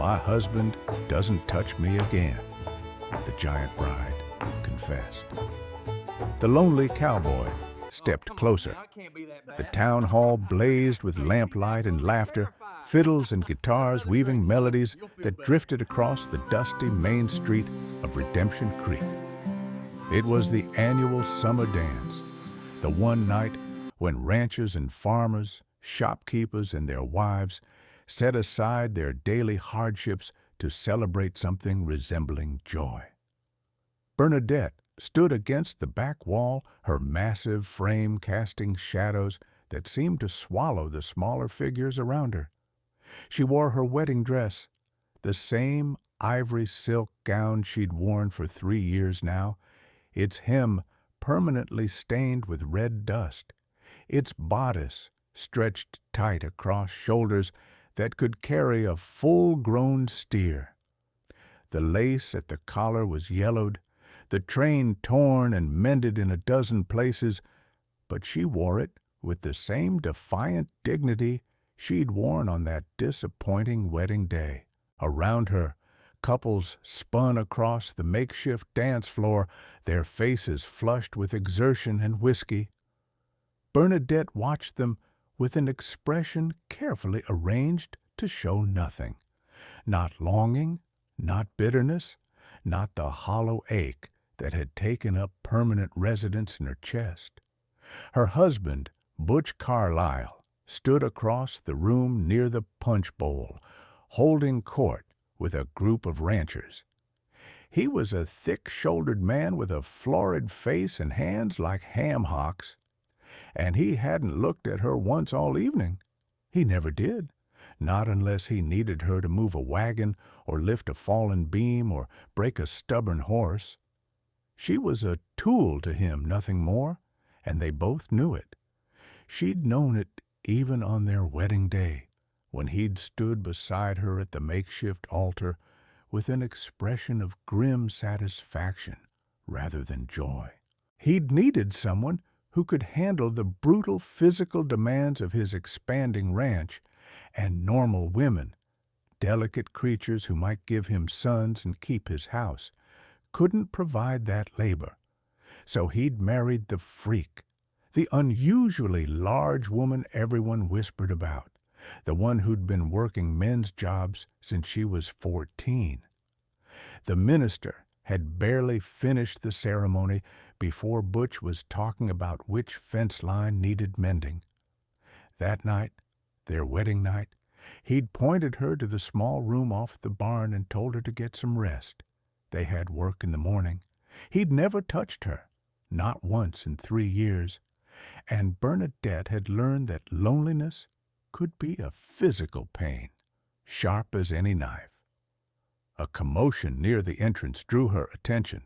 My husband doesn't touch me again, the giant bride confessed. The lonely cowboy stepped closer. The town hall blazed with lamplight and laughter, fiddles and guitars weaving melodies that drifted across the dusty main street of Redemption Creek. It was the annual summer dance, the one night when ranchers and farmers, shopkeepers and their wives set aside their daily hardships to celebrate something resembling joy. Bernadette stood against the back wall, her massive frame casting shadows that seemed to swallow the smaller figures around her. She wore her wedding dress, the same ivory silk gown she'd worn for 3 years now, its hem permanently stained with red dust, its bodice stretched tight across shoulders that could carry a full-grown steer. The lace at the collar was yellowed, the train torn and mended in a dozen places, but she wore it with the same defiant dignity she'd worn on that disappointing wedding day. Around her, couples spun across the makeshift dance floor, their faces flushed with exertion and whiskey. Bernadette watched them with an expression carefully arranged to show nothing. Not longing, not bitterness, not the hollow ache that had taken up permanent residence in her chest. Her husband, Butch Carlyle, stood across the room near the punch bowl, holding court with a group of ranchers. He was a thick-shouldered man with a florid face and hands like ham hocks, and he hadn't looked at her once all evening. He never did, not unless he needed her to move a wagon or lift a fallen beam or break a stubborn horse. She was a tool to him, nothing more, and they both knew it. She'd known it even on their wedding day, when he'd stood beside her at the makeshift altar with an expression of grim satisfaction rather than joy. He'd needed someone who could handle the brutal physical demands of his expanding ranch, and normal women, delicate creatures who might give him sons and keep his house, couldn't provide that labor. So he'd married the freak, the unusually large woman everyone whispered about, the one who'd been working men's jobs since she was 14. The minister had barely finished the ceremony before Butch was talking about which fence line needed mending. That night, their wedding night, he'd pointed her to the small room off the barn and told her to get some rest. They had work in the morning. He'd never touched her, not once in 3 years, and Bernadette had learned that loneliness could be a physical pain, sharp as any knife. A commotion near the entrance drew her attention.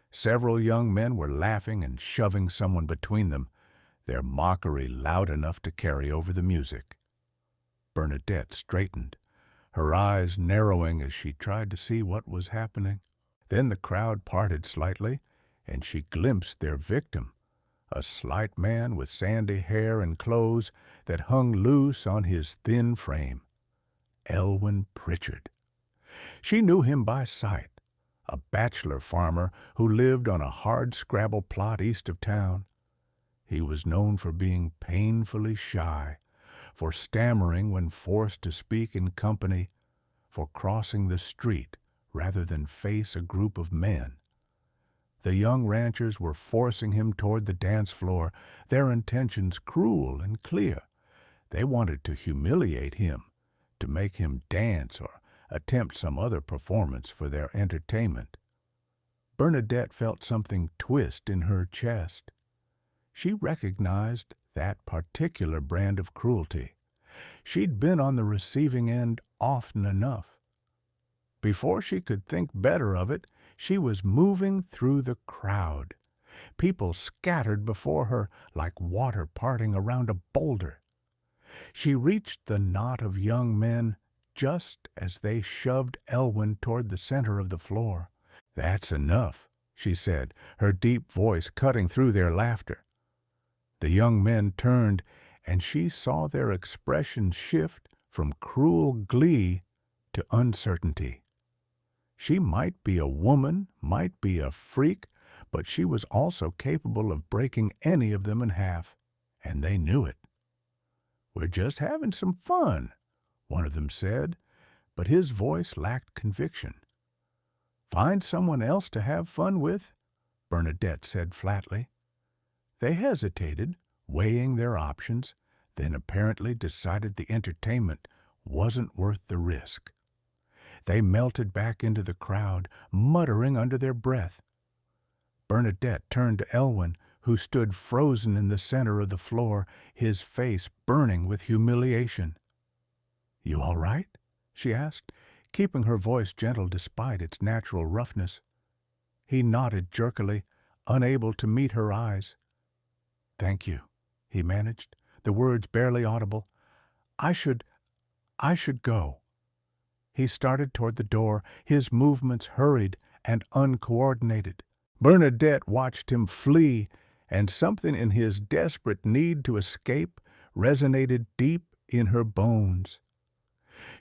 Several young men were laughing and shoving someone between them, their mockery loud enough to carry over the music. Bernadette straightened, her eyes narrowing as she tried to see what was happening. Then the crowd parted slightly, and she glimpsed their victim, a slight man with sandy hair and clothes that hung loose on his thin frame. Elwyn Pritchard. She knew him by sight, a bachelor farmer who lived on a hard-scrabble plot east of town. He was known for being painfully shy, for stammering when forced to speak in company, for crossing the street rather than face a group of men. The young ranchers were forcing him toward the dance floor, their intentions cruel and clear. They wanted to humiliate him, to make him dance or attempt some other performance for their entertainment. Bernadette felt something twist in her chest. She recognized that particular brand of cruelty. She'd been on the receiving end often enough. Before she could think better of it, she was moving through the crowd. People scattered before her like water parting around a boulder. She reached the knot of young men just as they shoved Elwyn toward the center of the floor. "That's enough," she said, her deep voice cutting through their laughter. The young men turned, and she saw their expressions shift from cruel glee to uncertainty. She might be a woman, might be a freak, but she was also capable of breaking any of them in half, and they knew it. "We're just having some fun," one of them said, but his voice lacked conviction. "Find someone else to have fun with," Bernadette said flatly. They hesitated, weighing their options, then apparently decided the entertainment wasn't worth the risk. They melted back into the crowd, muttering under their breath. Bernadette turned to Elwyn, who stood frozen in the center of the floor, his face burning with humiliation. "You all right?" she asked, keeping her voice gentle despite its natural roughness. He nodded jerkily, unable to meet her eyes. "Thank you," he managed, the words barely audible. I should go." He started toward the door, his movements hurried and uncoordinated. Bernadette watched him flee, and something in his desperate need to escape resonated deep in her bones.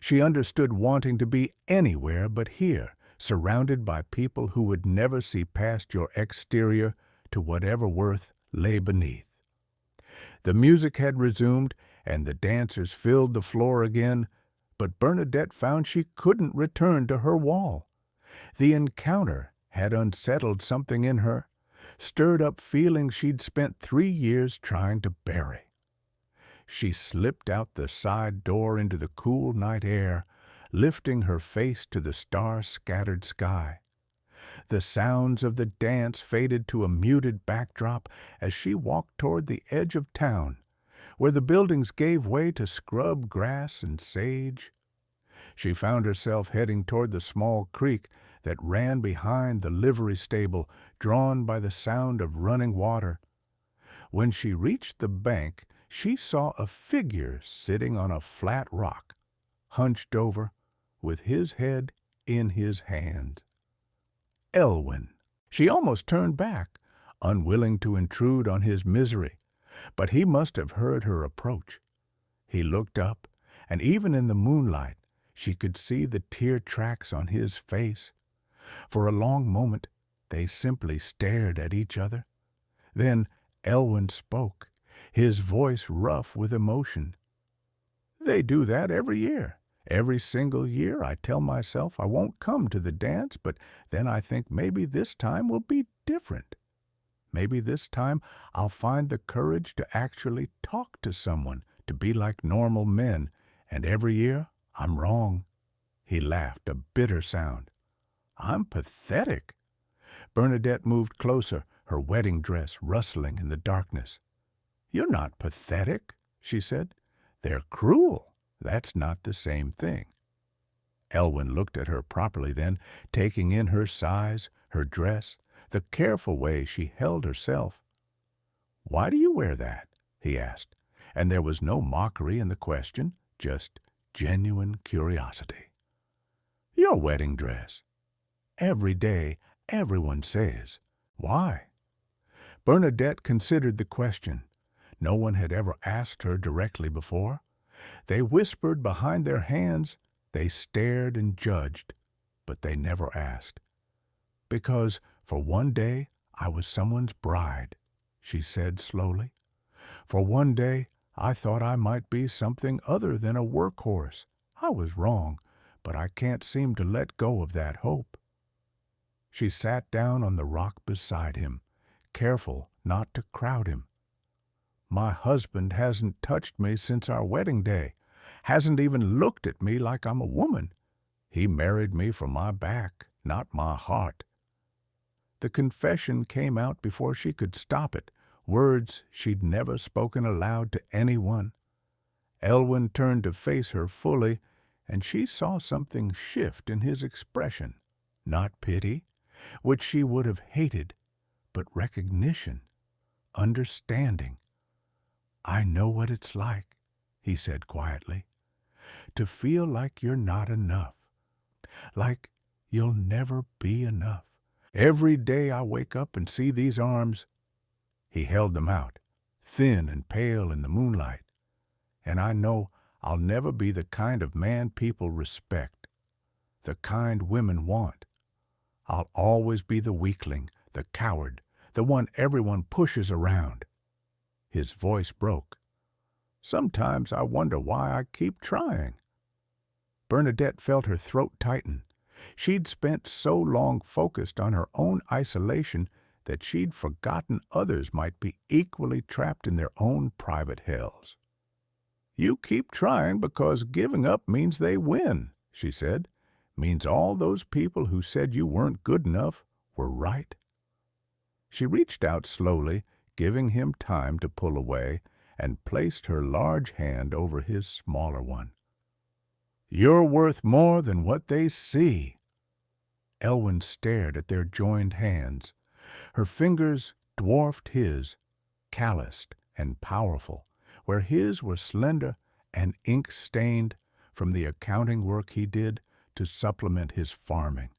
She understood wanting to be anywhere but here, surrounded by people who would never see past your exterior to whatever worth lay beneath. The music had resumed, and the dancers filled the floor again, but Bernadette found she couldn't return to her wall. The encounter had unsettled something in her, stirred up feelings she'd spent 3 years trying to bury. She slipped out the side door into the cool night air, lifting her face to the star-scattered sky. The sounds of the dance faded to a muted backdrop as she walked toward the edge of town, where the buildings gave way to scrub grass and sage. She found herself heading toward the small creek that ran behind the livery stable, drawn by the sound of running water. When she reached the bank, she saw a figure sitting on a flat rock, hunched over, with his head in his hands. Elwyn. She almost turned back, unwilling to intrude on his misery, but he must have heard her approach. He looked up, and even in the moonlight, she could see the tear tracks on his face. For a long moment, they simply stared at each other. Then Elwyn spoke, his voice rough with emotion. "They do that every year. Every single year I tell myself I won't come to the dance, but then I think maybe this time will be different. Maybe this time I'll find the courage to actually talk to someone, to be like normal men, and every year I'm wrong." He laughed, a bitter sound. "I'm pathetic." Bernadette moved closer, her wedding dress rustling in the darkness. "You're not pathetic," she said. "They're cruel. That's not the same thing." Elwyn looked at her properly then, taking in her size, her dress, the careful way she held herself. "Why do you wear that?" he asked, and there was no mockery in the question, just genuine curiosity. "Your wedding dress. Every day, everyone says. Why?" Bernadette considered the question. No one had ever asked her directly before. They whispered behind their hands, they stared and judged, but they never asked. "Because for one day I was someone's bride," she said slowly. "For one day I thought I might be something other than a workhorse. I was wrong, but I can't seem to let go of that hope." She sat down on the rock beside him, careful not to crowd him. "My husband hasn't touched me since our wedding day, hasn't even looked at me like I'm a woman. He married me for my back, not my heart." The confession came out before she could stop it, words she'd never spoken aloud to anyone. Elwyn turned to face her fully, and she saw something shift in his expression. Not pity, which she would have hated, but recognition, understanding. "I know what it's like," he said quietly, "to feel like you're not enough, like you'll never be enough. Every day I wake up and see these arms," he held them out, thin and pale in the moonlight, "and I know I'll never be the kind of man people respect. the kind women want. I'll always be the weakling, the coward, the one everyone pushes around." His voice broke. "Sometimes I wonder why I keep trying." Bernadette felt her throat tighten. She'd spent so long focused on her own isolation that she'd forgotten others might be equally trapped in their own private hells. "You keep trying because giving up means they win," she said. "Means all those people who said you weren't good enough were right." She reached out slowly, giving him time to pull away, and placed her large hand over his smaller one. "You're worth more than what they see." Elwyn stared at their joined hands. Her fingers dwarfed his, calloused and powerful, where his were slender and ink-stained from the accounting work he did to supplement his farming.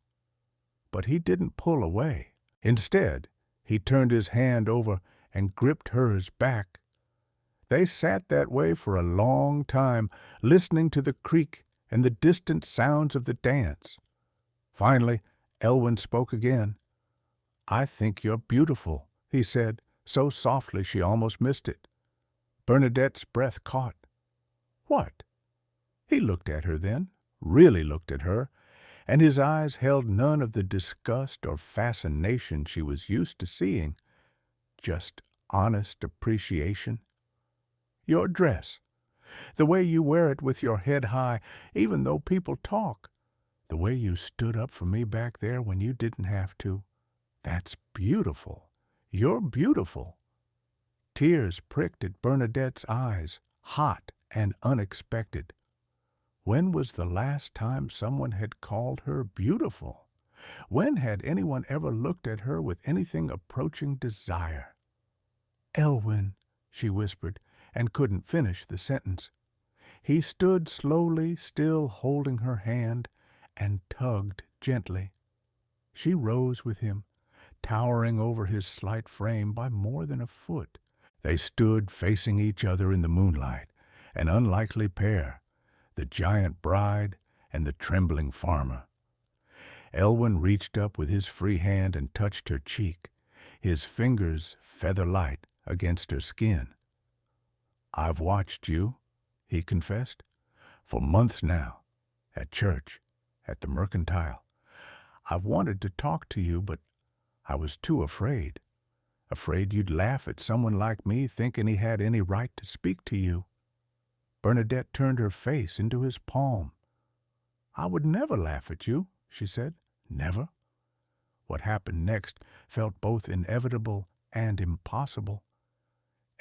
But he didn't pull away. Instead, he turned his hand over and gripped hers back. They sat that way for a long time, listening to the creak and the distant sounds of the dance. Finally, Elwyn spoke again. "I think you're beautiful," he said, so softly she almost missed it. Bernadette's breath caught. "What?" He looked at her then, really looked at her, and his eyes held none of the disgust or fascination she was used to seeing, just honest appreciation. "Your dress. The way you wear it with your head high, even though people talk. The way you stood up for me back there when you didn't have to. That's beautiful. You're beautiful." Tears pricked at Bernadette's eyes, hot and unexpected. When was the last time someone had called her beautiful? When had anyone ever looked at her with anything approaching desire? "Elwyn," she whispered, and couldn't finish the sentence. He stood slowly, still holding her hand, and tugged gently. She rose with him, towering over his slight frame by more than a foot. They stood facing each other in the moonlight, an unlikely pair, the giant bride and the trembling farmer. Elwyn reached up with his free hand and touched her cheek, his fingers feather-light against her skin. "I've watched you," he confessed, "for months now, at church, at the mercantile. I've wanted to talk to you, but I was too afraid. Afraid you'd laugh at someone like me thinking he had any right to speak to you." Bernadette turned her face into his palm. "I would never laugh at you," she said. "Never." What happened next felt both inevitable and impossible.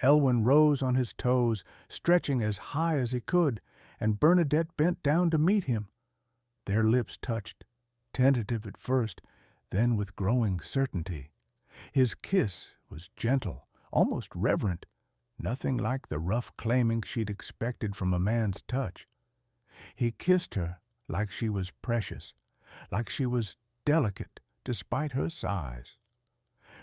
Elwyn rose on his toes, stretching as high as he could, and Bernadette bent down to meet him. Their lips touched, tentative at first, then with growing certainty. His kiss was gentle, almost reverent, nothing like the rough claiming she'd expected from a man's touch. He kissed her like she was precious, like she was delicate despite her size.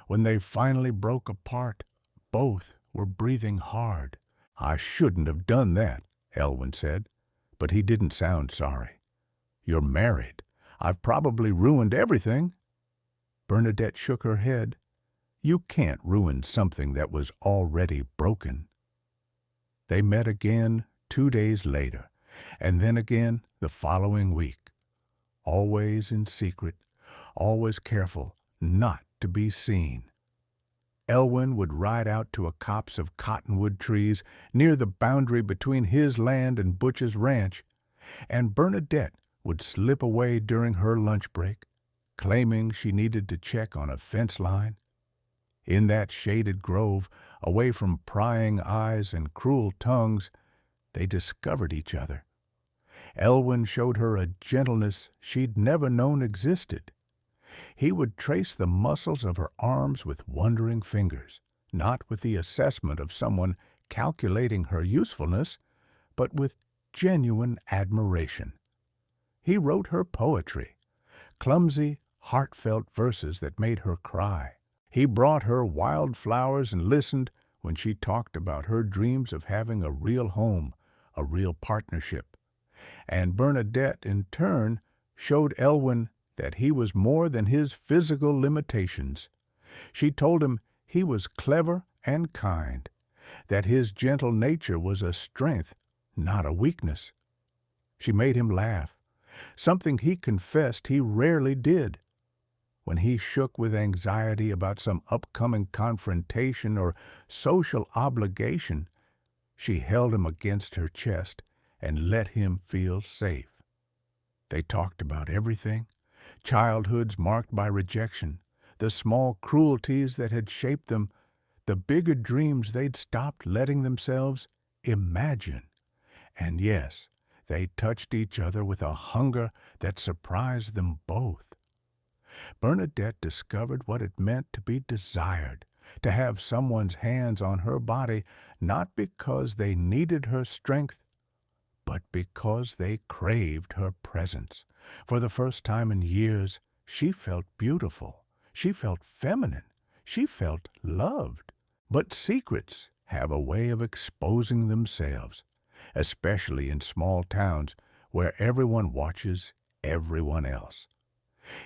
When they finally broke apart, both were breathing hard. "I shouldn't have done that," Elwyn said, but he didn't sound sorry. "You're married. I've probably ruined everything." Bernadette shook her head. "You can't ruin something that was already broken." They met again 2 days later, and then again the following week. Always in secret, always careful not to be seen. Elwyn would ride out to a copse of cottonwood trees near the boundary between his land and Butch's ranch, and Bernadette would slip away during her lunch break, claiming she needed to check on a fence line. In that shaded grove, away from prying eyes and cruel tongues, they discovered each other. Elwyn showed her a gentleness she'd never known existed. He would trace the muscles of her arms with wondering fingers, not with the assessment of someone calculating her usefulness, but with genuine admiration. He wrote her poetry, clumsy, heartfelt verses that made her cry. He brought her wild flowers and listened when she talked about her dreams of having a real home, a real partnership. And Bernadette, in turn, showed Elwyn that he was more than his physical limitations. She told him he was clever and kind, that his gentle nature was a strength, not a weakness. She made him laugh, something he confessed he rarely did. When he shook with anxiety about some upcoming confrontation or social obligation, she held him against her chest and let him feel safe. They talked about everything, childhoods marked by rejection, the small cruelties that had shaped them, the bigger dreams they'd stopped letting themselves imagine. And yes, they touched each other with a hunger that surprised them both. Bernadette discovered what it meant to be desired, to have someone's hands on her body, not because they needed her strength, but because they craved her presence. For the first time in years, she felt beautiful. She felt feminine. She felt loved. But secrets have a way of exposing themselves, especially in small towns where everyone watches everyone else.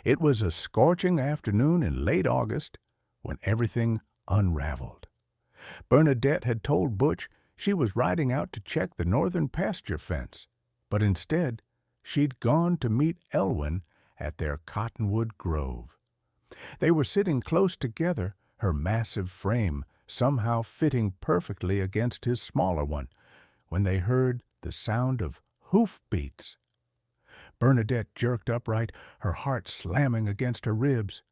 It was a scorching afternoon in late August when everything unraveled. Bernadette had told Butch she was riding out to check the northern pasture fence, but instead she'd gone to meet Elwyn at their cottonwood grove. They were sitting close together, her massive frame somehow fitting perfectly against his smaller one, when they heard the sound of hoofbeats. Bernadette jerked upright, her heart slamming against her ribs.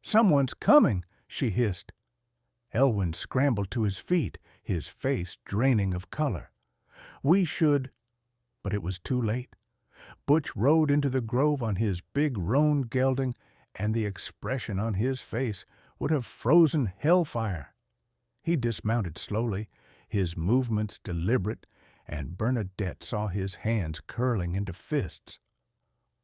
"Someone's coming," she hissed. Elwyn scrambled to his feet, his face draining of color. "We should—" But it was too late. Butch rode into the grove on his big roan gelding, and the expression on his face would have frozen hellfire. He dismounted slowly, his movements deliberate, and Bernadette saw his hands curling into fists.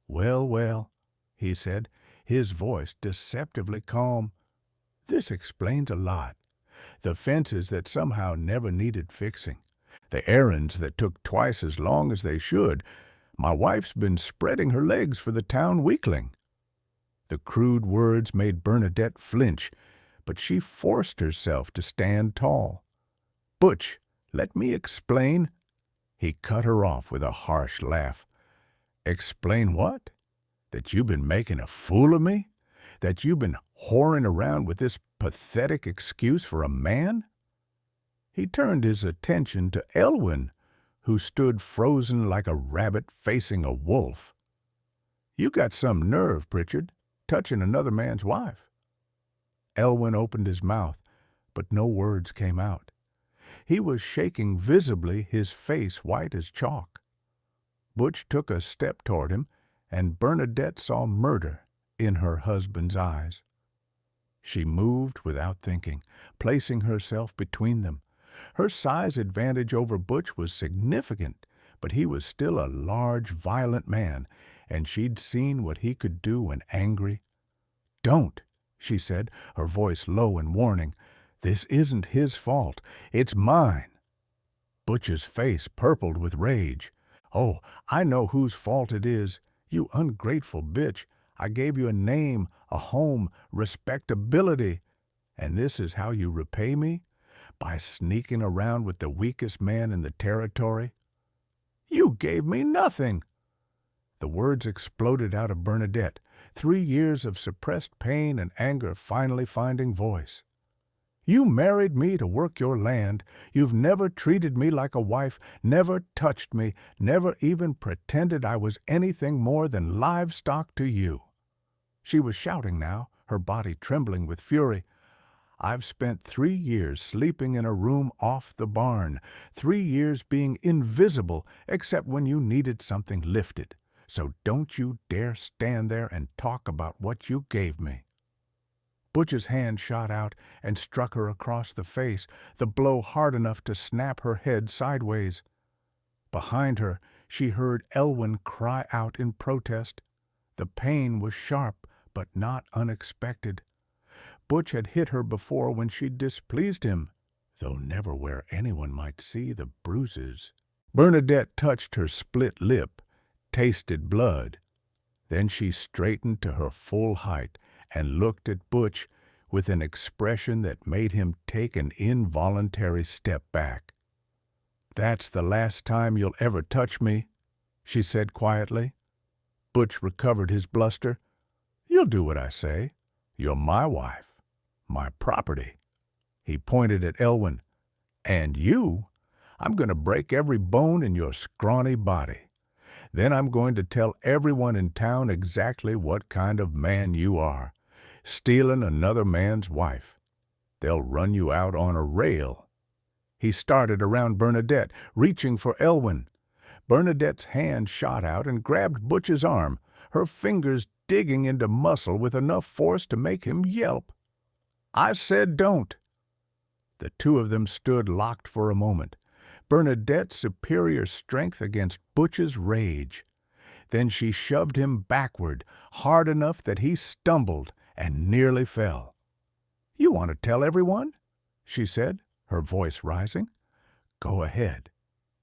"Well, well," he said, his voice deceptively calm. "This explains a lot. The fences that somehow never needed fixing. The errands that took twice as long as they should. My wife's been spreading her legs for the town weekling." The crude words made Bernadette flinch, but she forced herself to stand tall. "Butch, let me explain." He cut her off with a harsh laugh. "Explain what? That you've been making a fool of me? That you've been whoring around with this pathetic excuse for a man?" He turned his attention to Elwyn, who stood frozen like a rabbit facing a wolf. "You got some nerve, Pritchard, touching another man's wife." Elwyn opened his mouth, but no words came out. He was shaking visibly, his face white as chalk. Butch took a step toward him, and Bernadette saw murder in her husband's eyes. She moved without thinking, placing herself between them. Her size advantage over Butch was significant, but he was still a large, violent man, and she'd seen what he could do when angry. "Don't," she said, her voice low and warning. "This isn't his fault. It's mine." Butch's face purpled with rage. "Oh, I know whose fault it is. You ungrateful bitch. I gave you a name, a home, respectability. And this is how you repay me? By sneaking around with the weakest man in the territory? You gave me nothing." The words exploded out of Bernadette, 3 years of suppressed pain and anger finally finding voice. "You married me to work your land. You've never treated me like a wife, never touched me, never even pretended I was anything more than livestock to you." She was shouting now, her body trembling with fury. "I've spent 3 years sleeping in a room off the barn, 3 years being invisible except when you needed something lifted. So don't you dare stand there and talk about what you gave me." Butch's hand shot out and struck her across the face, the blow hard enough to snap her head sideways. Behind her, she heard Elwyn cry out in protest. The pain was sharp, but not unexpected. Butch had hit her before when she'd displeased him, though never where anyone might see the bruises. Bernadette touched her split lip, tasted blood. Then she straightened to her full height and looked at Butch with an expression that made him take an involuntary step back. "That's the last time you'll ever touch me," she said quietly. Butch recovered his bluster. "You'll do what I say. You're my wife, my property." He pointed at Elwyn. "And you, I'm going to break every bone in your scrawny body. Then I'm going to tell everyone in town exactly what kind of man you are, stealing another man's wife. They'll run you out on a rail." He started around Bernadette, reaching for Elwyn. Bernadette's hand shot out and grabbed Butch's arm, her fingers digging into muscle with enough force to make him yelp. "I said don't." The two of them stood locked for a moment, Bernadette's superior strength against Butch's rage. Then she shoved him backward, hard enough that he stumbled and nearly fell. "You want to tell everyone?" she said, her voice rising. "Go ahead.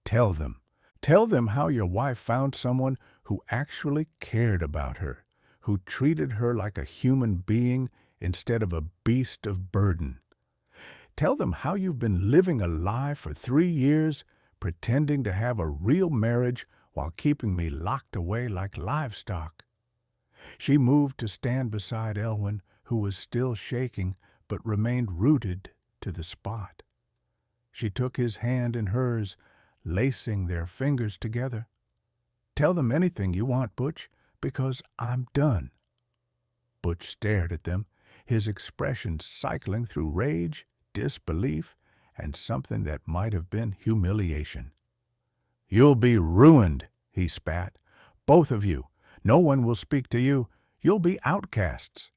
Tell them. Tell them how your wife found someone who actually cared about her, who treated her like a human being instead of a beast of burden. Tell them how you've been living a lie for 3 years, pretending to have a real marriage while keeping me locked away like livestock." She moved to stand beside Elwyn, who was still shaking but remained rooted to the spot. She took his hand in hers, lacing their fingers together. "Tell them anything you want, Butch, because I'm done." Butch stared at them, his expression cycling through rage, disbelief, and something that might have been humiliation. "You'll be ruined," he spat. "Both of you. No one will speak to you. You'll be outcasts."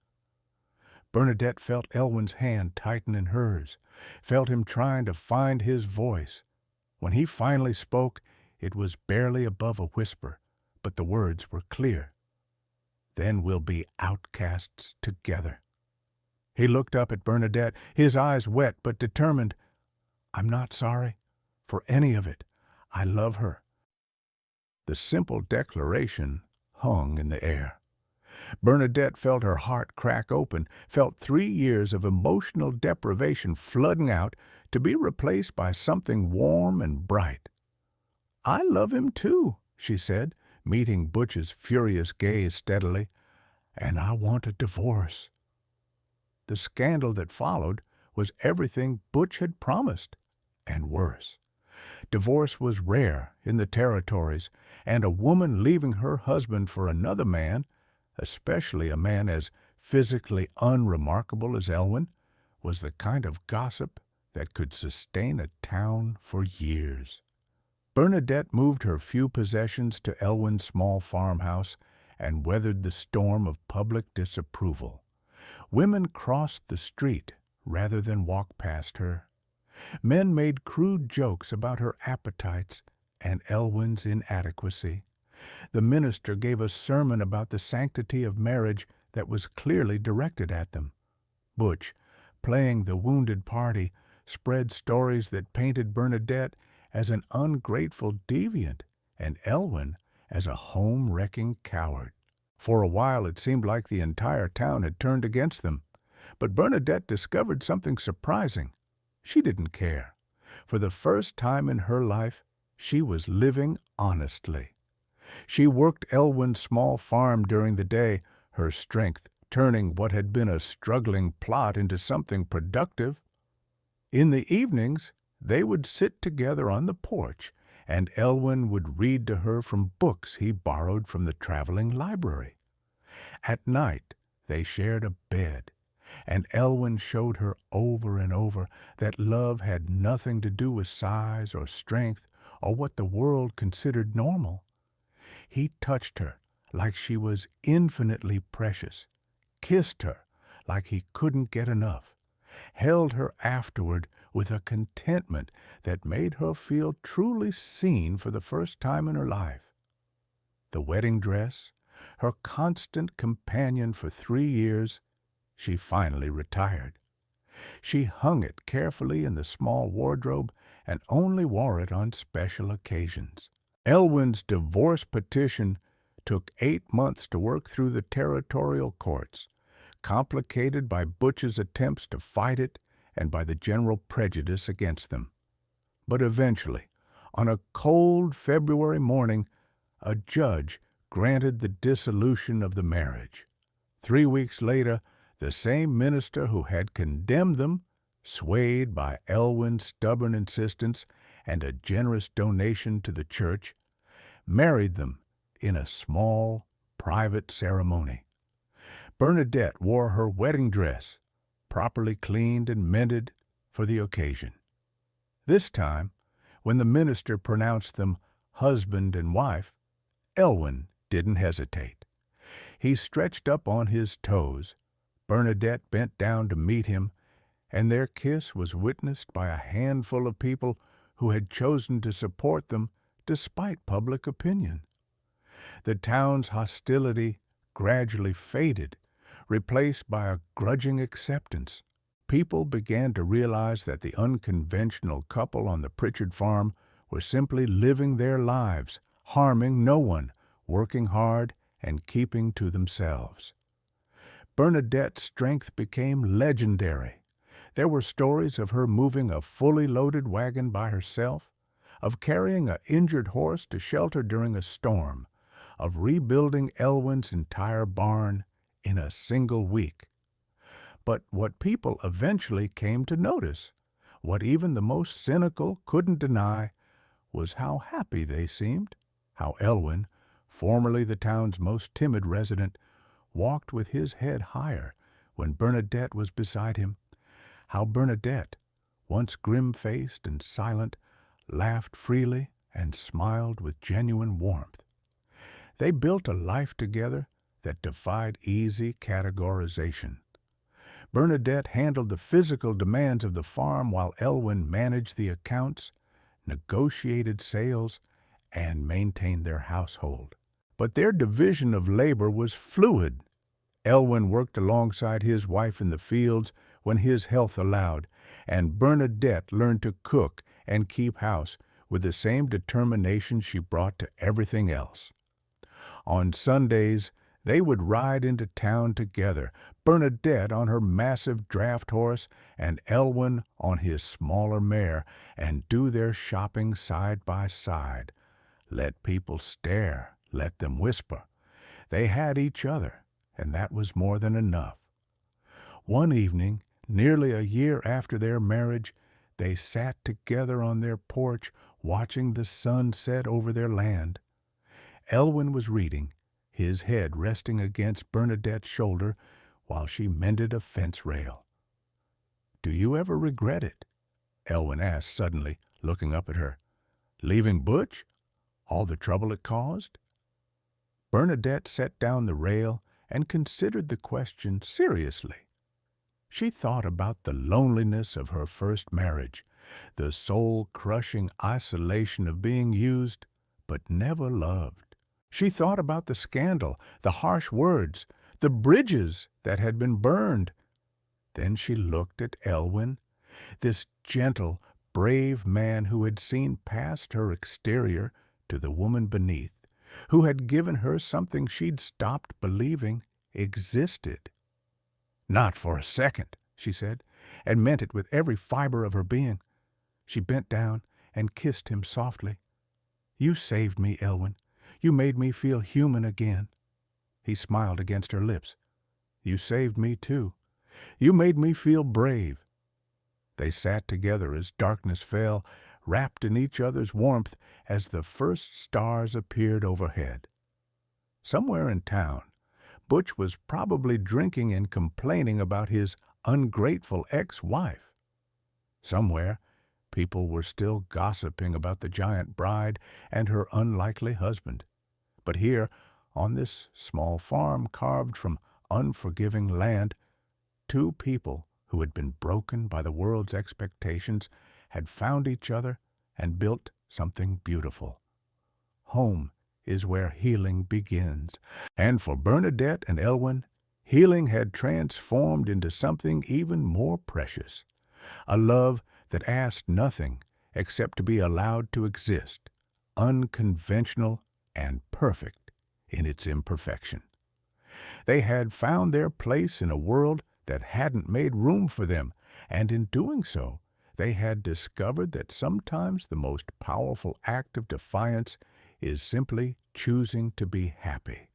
Bernadette felt Elwyn's hand tighten in hers, felt him trying to find his voice. When he finally spoke, it was barely above a whisper, but the words were clear. "Then we'll be outcasts together." He looked up at Bernadette, his eyes wet but determined. "I'm not sorry for any of it. I love her." The simple declaration hung in the air. Bernadette felt her heart crack open, felt 3 years of emotional deprivation flooding out to be replaced by something warm and bright. "I love him too," she said, meeting Butch's furious gaze steadily. "And I want a divorce." The scandal that followed was everything Butch had promised, and worse. Divorce was rare in the territories, and a woman leaving her husband for another man, especially a man as physically unremarkable as Elwyn, was the kind of gossip that could sustain a town for years. Bernadette moved her few possessions to Elwyn's small farmhouse and weathered the storm of public disapproval. Women crossed the street rather than walk past her. Men made crude jokes about her appetites and Elwyn's inadequacy. The minister gave a sermon about the sanctity of marriage that was clearly directed at them. Butch, playing the wounded party, spread stories that painted Bernadette as an ungrateful deviant and Elwyn as a home-wrecking coward. For a while it seemed like the entire town had turned against them. But Bernadette discovered something surprising. She didn't care. For the first time in her life, she was living honestly. She worked Elwyn's small farm during the day, her strength turning what had been a struggling plot into something productive. In the evenings, they would sit together on the porch, and Elwyn would read to her from books he borrowed from the traveling library. At night, they shared a bed, and Elwyn showed her over and over that love had nothing to do with size or strength or what the world considered normal. He touched her like she was infinitely precious, kissed her like he couldn't get enough, held her afterward with a contentment that made her feel truly seen for the first time in her life. The wedding dress, her constant companion for 3 years, she finally retired. She hung it carefully in the small wardrobe and only wore it on special occasions. Elwyn's divorce petition took 8 months to work through the territorial courts, complicated by Butch's attempts to fight it and by the general prejudice against them. But eventually, on a cold February morning, a judge granted the dissolution of the marriage. 3 weeks later, the same minister who had condemned them, swayed by Elwyn's stubborn insistence and a generous donation to the church, married them in a small, private ceremony. Bernadette wore her wedding dress, properly cleaned and mended for the occasion. This time, when the minister pronounced them husband and wife, Elwyn didn't hesitate. He stretched up on his toes. Bernadette bent down to meet him, and their kiss was witnessed by a handful of people who had chosen to support them despite public opinion. The town's hostility gradually faded, replaced by a grudging acceptance. People began to realize that the unconventional couple on the Pritchard farm were simply living their lives, harming no one, working hard, and keeping to themselves. Bernadette's strength became legendary. There were stories of her moving a fully loaded wagon by herself, of carrying an injured horse to shelter during a storm, of rebuilding Elwyn's entire barn in a single week. But what people eventually came to notice, what even the most cynical couldn't deny, was how happy they seemed, how Elwyn, formerly the town's most timid resident, walked with his head higher when Bernadette was beside him, how Bernadette, once grim-faced and silent, laughed freely and smiled with genuine warmth. They built a life together that defied easy categorization. Bernadette handled the physical demands of the farm while Elwyn managed the accounts, negotiated sales, and maintained their household. But their division of labor was fluid. Elwyn worked alongside his wife in the fields when his health allowed, and Bernadette learned to cook and keep house with the same determination she brought to everything else. On Sundays, they would ride into town together, Bernadette on her massive draft horse and Elwyn on his smaller mare, and do their shopping side by side. Let people stare, let them whisper. They had each other, and that was more than enough. One evening, nearly a year after their marriage, they sat together on their porch, watching the sun set over their land. Elwyn was reading, his head resting against Bernadette's shoulder while she mended a fence rail. "Do you ever regret it?" Elwyn asked suddenly, looking up at her. "Leaving Butch? All the trouble it caused?" Bernadette set down the rail and considered the question seriously. She thought about the loneliness of her first marriage, the soul-crushing isolation of being used but never loved. She thought about the scandal, the harsh words, the bridges that had been burned. Then she looked at Elwyn, this gentle, brave man who had seen past her exterior to the woman beneath, who had given her something she'd stopped believing existed. "Not for a second," she said, and meant it with every fiber of her being. She bent down and kissed him softly. "You saved me, Elwyn. You made me feel human again." He smiled against her lips. "You saved me, too. You made me feel brave." They sat together as darkness fell, wrapped in each other's warmth as the first stars appeared overhead. Somewhere in town, Butch was probably drinking and complaining about his ungrateful ex-wife. Somewhere, people were still gossiping about the giant bride and her unlikely husband. But here, on this small farm carved from unforgiving land, two people who had been broken by the world's expectations had found each other and built something beautiful. Home is where healing begins, and for Bernadette and Elwyn, healing had transformed into something even more precious, a love that asked nothing except to be allowed to exist, unconventional and perfect in its imperfection. They had found their place in a world that hadn't made room for them, and in doing so, they had discovered that sometimes the most powerful act of defiance is simply choosing to be happy.